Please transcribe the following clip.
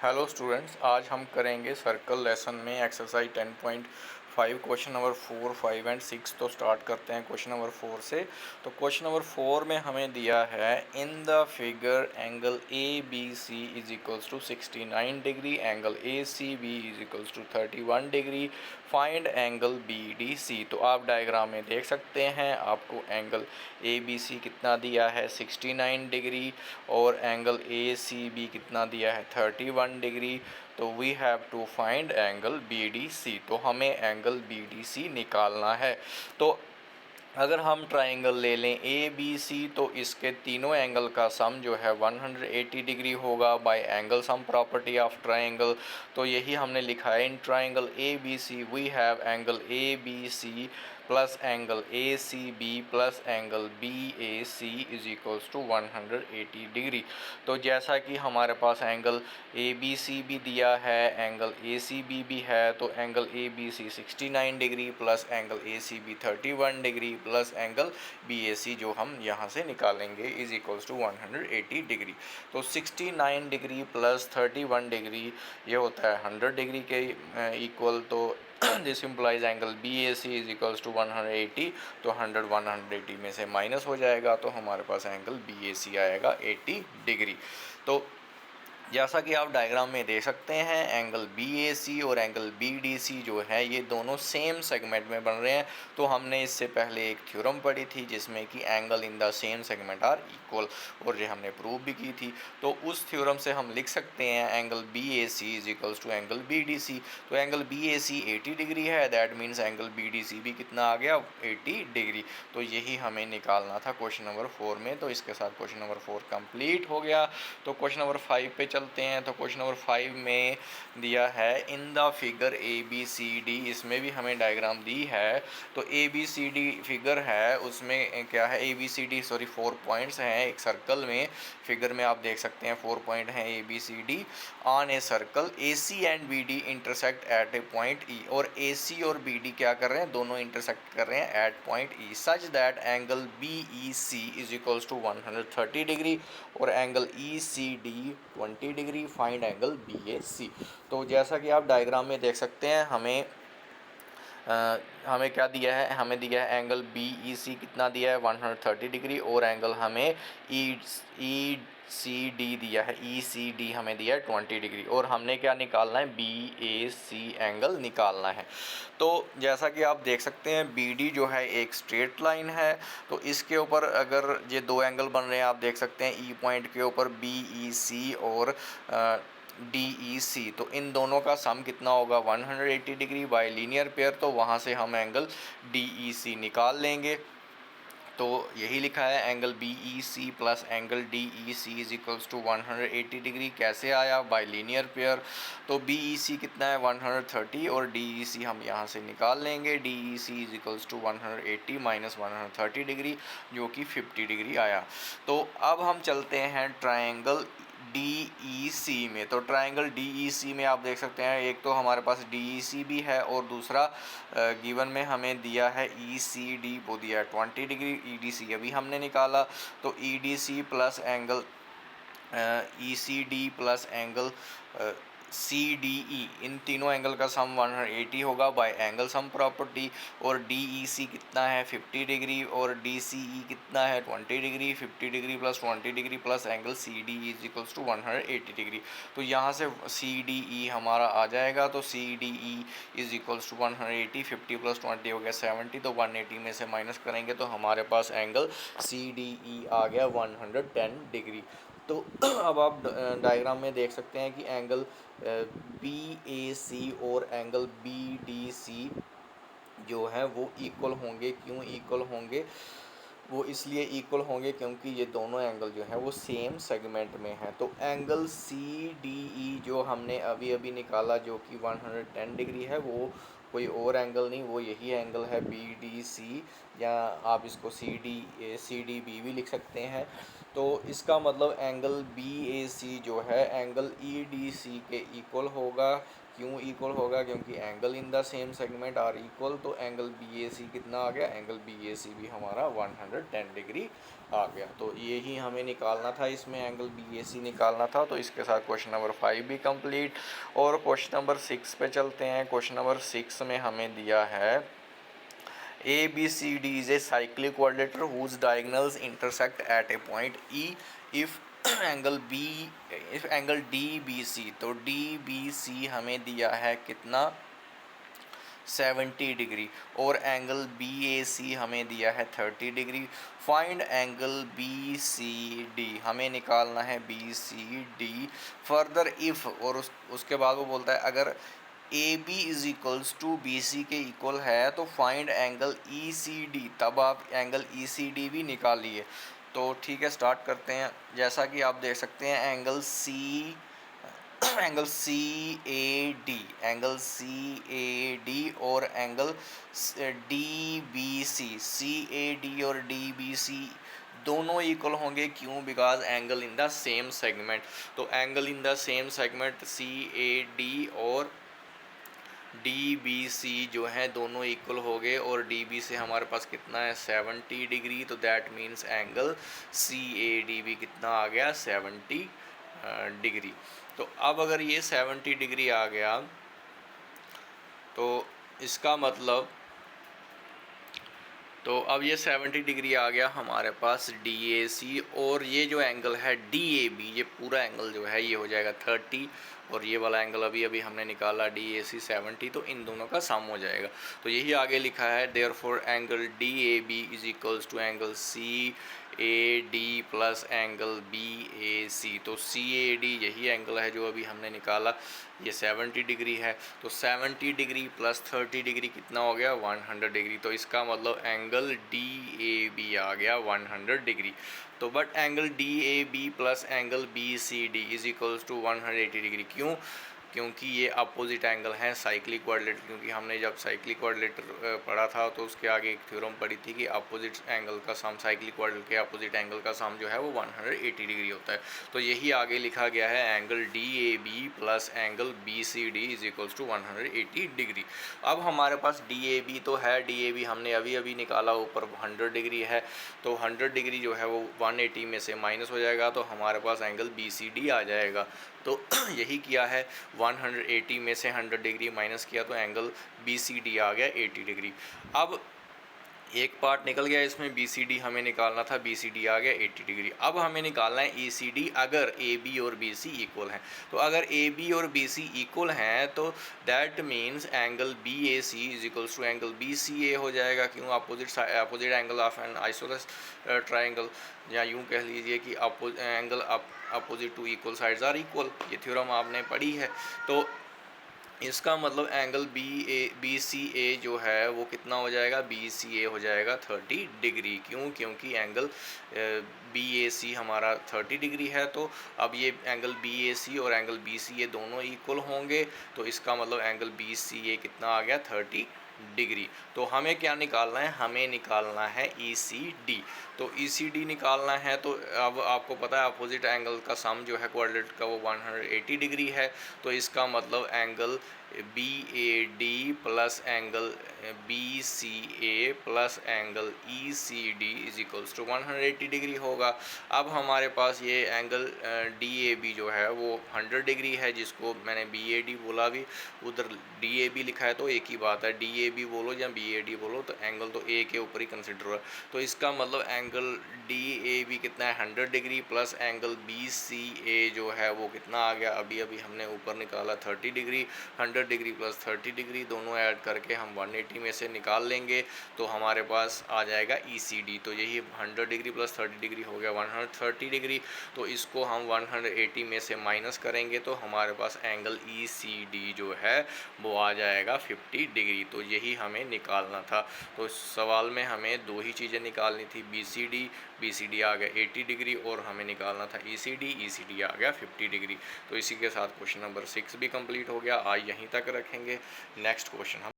Hello students, आज हम करेंगे सर्कल लेसन में एक्सरसाइज 10.5 क्वेश्चन नंबर 4, 5 एंड 6। तो स्टार्ट करते हैं क्वेश्चन नंबर 4 से। तो क्वेश्चन नंबर 4 में हमें दिया है in the figure angle A B C is equals to 69 degree, angle A C B is equals to 31 degree, find angle B D C. तो आप डायग्राम में देख सकते हैं आपको एंगल ए बी सी कितना दिया है 69 डिग्री और एंगल ए सी बी कितना दिया है 31 डिग्री। तो we have to find angle B D C. तो हमें एंगल बी डी सी निकालना है। तो अगर हम ट्राइंगल ले लें ए बी सी तो इसके तीनों एंगल का सम जो है 180 डिग्री होगा by angle sum property of triangle. तो यही हमने लिखा है in triangle A B C we have angle A B C plus angle A C B plus angle B A C is equals to 180 degree. तो जैसा कि हमारे पास angle A B सी भी दिया है, एंगल ए सी बी भी है, तो angle A B C 69 degree plus angle A C B 31 degree plus angle B A C जो हम यहाँ से निकालेंगे इज इक्वल्स टू 180 डिग्री। तो 69 डिग्री प्लस 31 डिग्री ये होता है 100 डिग्री के इक्वल। तो this implies angle B A C is equals to 180। तो 100 180 में से माइनस हो जाएगा तो हमारे पास एंगल बी ए सी आएगा 80 डिग्री। तो जैसा कि आप डायग्राम में देख सकते हैं एंगल बी ए सी और एंगल बी डी सी जो है ये दोनों सेम सेगमेंट में बन रहे हैं। तो हमने इससे पहले एक थ्योरम पढ़ी थी जिसमें कि angle in the same segment are equal, और ये हमने प्रूव भी की थी। तो उस थ्योरम से हम लिख सकते हैं angle B A C is equals to angle B D C. तो angle B A C 80 degree है, that means angle B D C भी कितना आ गया 80 डिग्री। तो यही हमें निकालना था क्वेश्चन नंबर 4 में। तो इसके साथ क्वेश्चन नंबर 4 कंप्लीट हो गया। तो क्वेश्चन नंबर 5 पे चलते हैं। तो क्वेश्चन नंबर 5 में दिया है in the figure A B C D, इसमें भी हमें डायग्राम दी है। तो A B C D figure है, उसमें क्या है A B C D 4 points हैं एक सर्कल में। फिगर में आप देख सकते हैं 4 पॉइंट हैं A B C D on a circle. A C and B D intersect at a point E, और ए सी और बी डी क्या कर रहे हैं, दोनों इंटरसेक्ट कर रहे हैं at point E, such that angle B E C is equals to 130 degree और angle E C D 20 degree, find angle B A C. तो जैसा कि आप डायग्राम में देख सकते हैं हमें क्या दिया है, हमें दिया है एंगल बी ई सी कितना दिया है 130 डिग्री, और एंगल हमें ई सी डी दिया है, ई सी डी हमें दिया है 20 डिग्री, और हमने क्या निकालना है बी ए सी एंगल निकालना है। तो जैसा कि आप देख सकते हैं बी डी जो है एक स्ट्रेट लाइन है। तो इसके ऊपर अगर ये दो एंगल बन रहे हैं, आप देख सकते हैं ई पॉइंट के ऊपर बी ई सी और डी ई सी, तो इन दोनों का सम कितना होगा 180 डिग्री बाय लीनियर पेयर। तो वहाँ से हम एंगल डी ई सी निकाल लेंगे। तो यही लिखा है angle B E C plus angle D E C is equals to 180 degree. कैसे आया, बाय लीनियर पेयर। तो बी ई सी कितना है 130 और डी ई सी हम यहाँ से निकाल लेंगे। D E C is equals to 180 minus 130 degree जो कि 50 डिग्री आया। तो अब हम चलते हैं ट्राइंगल डी ई सी में। तो ट्राइंगल डी ई सी में आप देख सकते हैं एक तो हमारे पास डी ई सी भी है और दूसरा गिवन में हमें दिया है ई सी डी, वो दिया है 20 डिग्री। ई डी सी अभी हमने निकाला। तो E D C plus angle E C D plus angle C D E, इन तीनों एंगल का सम 180 होगा बाय एंगल सम प्रॉपर्टी। और डी ई सी कितना है 50 डिग्री और डी सी ई कितना है 20 degree. 50 degree plus 20 degree plus angle C D E is equals to 180 degree. तो यहाँ से सी डी ई हमारा आ जाएगा। तो C D E is equals to 180, 50 plus 20 हो गया 70। तो 180 में से माइनस करेंगे तो हमारे पास एंगल सी डी ई आ गया 110 डिग्री। तो अब आप डायग्राम में देख सकते हैं कि एंगल बी ए सी और एंगल बी डी सी जो है वो इक्वल होंगे। क्यों इक्वल होंगे, वो इसलिए इक्वल होंगे क्योंकि ये दोनों एंगल जो है वो सेम सेगमेंट में है। तो एंगल सी डी ई जो हमने अभी अभी निकाला जो कि 110 डिग्री है, वो कोई और एंगल नहीं, वो यही एंगल है बी डी सी, या आप इसको सी डी बी भी लिख सकते हैं। तो इसका मतलब एंगल बी ए सी जो है एंगल ई डी सी के इक्वल होगा। क्यों इक्वल होगा? क्योंकि angle in the same segment are equal. तो एंगल बी ए सी कितना आ गया? एंगल बी ए सी भी हमारा 110 डिग्री आ गया। तो यही हमें निकालना था, इसमें एंगल बी ए सी निकालना था। तो इसके साथ क्वेश्चन नंबर 5 भी कंप्लीट। और क्वेश्चन नंबर 6 पे चलते हैं। क्वेश्चन नंबर 6 में हमें दिया है ABCD is a cyclic quadrilateral whose diagonals intersect at a point E if angle DBC। तो DBC हमें दिया है कितना? 70 डिग्री। और एंगल BAC हमें दिया है 30 डिग्री। फाइंड एंगल BCD, हमें निकालना है BCD। फर्दर इफ़, और उसके बाद वो बोलता है अगर AB is equals to BC के इक्वल है तो फाइंड एंगल ECD, तब आप एंगल ECD भी निकालिए। तो ठीक है, स्टार्ट करते हैं। जैसा कि आप देख सकते हैं angle angle C A D और एंगल CAD और DBC दोनों इक्वल होंगे। क्यों? Because angle in the same segment. तो angle in the same segment CAD और DBC जो है दोनों इक्वल हो गए। और DB से हमारे पास कितना है? 70 डिग्री। तो दैट मीन्स एंगल CAD भी कितना आ गया? 70 डिग्री। तो अब अगर ये 70 डिग्री आ गया तो इसका मतलब, तो अब ये 70 डिग्री आ गया हमारे पास DAC। और ये जो एंगल है DAB, ये पूरा एंगल जो है ये हो जाएगा 30। और ये वाला एंगल अभी अभी हमने निकाला DAC 70। तो इन दोनों का सम हो जाएगा। तो यही आगे लिखा है therefore angle DAB is equals to angle CAD plus angle BAC। तो CAD यही एंगल है जो अभी हमने निकाला, ये 70 डिग्री है। तो 70 डिग्री प्लस 30 डिग्री कितना हो गया? 100 डिग्री। तो इसका मतलब एंगल DAB आ गया 100 डिग्री। तो but angle DAB plus angle BCD is equals to 180 degree. क्यों? क्योंकि ये अपोजिट एंगल हैं साइक्लिक क्वाड्रिलेटरल। क्योंकि हमने जब साइक्लिक क्वाड्रिलेटरल पढ़ा था तो उसके आगे एक थ्योरम पढ़ी थी कि अपोजिट एंगल का सम, साइक्लिक क्वाड्रिलेटरल के अपोजिट एंगल का सम जो है वो 180 डिग्री होता है। तो यही आगे लिखा गया है angle DAB plus angle BCD is equals to 180 degree. अब हमारे पास DAB तो है, DAB हमने अभी अभी निकाला, ऊपर 100 डिग्री है। तो 100 डिग्री जो है वो 180 में से माइनस हो जाएगा तो हमारे पास एंगल BCD आ जाएगा। तो यही किया है, 180 में से 100 डिग्री माइनस किया तो एंगल BCD आ गया 80 डिग्री। अब एक पार्ट निकल गया, इसमें BCD हमें निकालना था, BCD आ गया 80 डिग्री। अब हमें निकालना है ECD अगर AB और BC इक्वल हैं। तो अगर AB और BC इक्वल हैं तो that means angle BAC is equals to angle BCA हो जाएगा। क्यों? Opposite angle of an isosceles triangle, या यूँ कह लीजिए कि angle opposite to equal sides are equal. ये थ्योरम आपने पढ़ी है। तो इसका मतलब एंगल BCA जो है वो कितना हो जाएगा? BCA हो जाएगा 30 डिग्री। क्यों? क्योंकि एंगल BAC हमारा 30 डिग्री है। तो अब ये एंगल BAC और एंगल BCA दोनों इक्वल होंगे। तो इसका मतलब एंगल BCA कितना आ गया? 30 डिग्री। तो हमें क्या निकालना है? हमें निकालना है ECD। तो ECD निकालना है तो अब आपको पता है अपोजिट एंगल का सम जो है क्वाड्रेट का वो 180 डिग्री है। तो इसका मतलब angle BAD plus angle BCA plus angle ECD is equals to 180 degree होगा। अब हमारे पास ये एंगल DAB जो है वो 100 डिग्री है, जिसको मैंने BAD बोला भी, उधर DAB लिखा है तो एक ही बात है, DAB बोलो या BAD बोलो तो एंगल तो A के ऊपर ही कंसिडर हुआ। तो इसका मतलब एंगल DAB कितना है? 100 डिग्री प्लस एंगल BCA जो है वो कितना आ गया? अभी अभी हमने ऊपर निकाला 30 डिग्री। 100 डिग्री प्लस 30 डिग्री दोनों ऐड करके हम 180 में से निकाल लेंगे तो हमारे पास आ जाएगा ECD। तो यही 100 डिग्री प्लस 30 डिग्री हो गया 130 डिग्री। तो इसको हम 180 में से माइनस करेंगे तो हमारे पास एंगल ECD जो है वो आ जाएगा 50 डिग्री। तो यही हमें निकालना था। तो इस सवाल में हमें दो ही चीज़ें निकालनी थी, BCD आ गया 80 डिग्री और हमें निकालना था ECD आ गया 50 डिग्री। तो इसी के साथ क्वेश्चन नंबर 6 भी कंप्लीट हो गया। आज यहीं तक रखेंगे। नेक्स्ट क्वेश्चन हम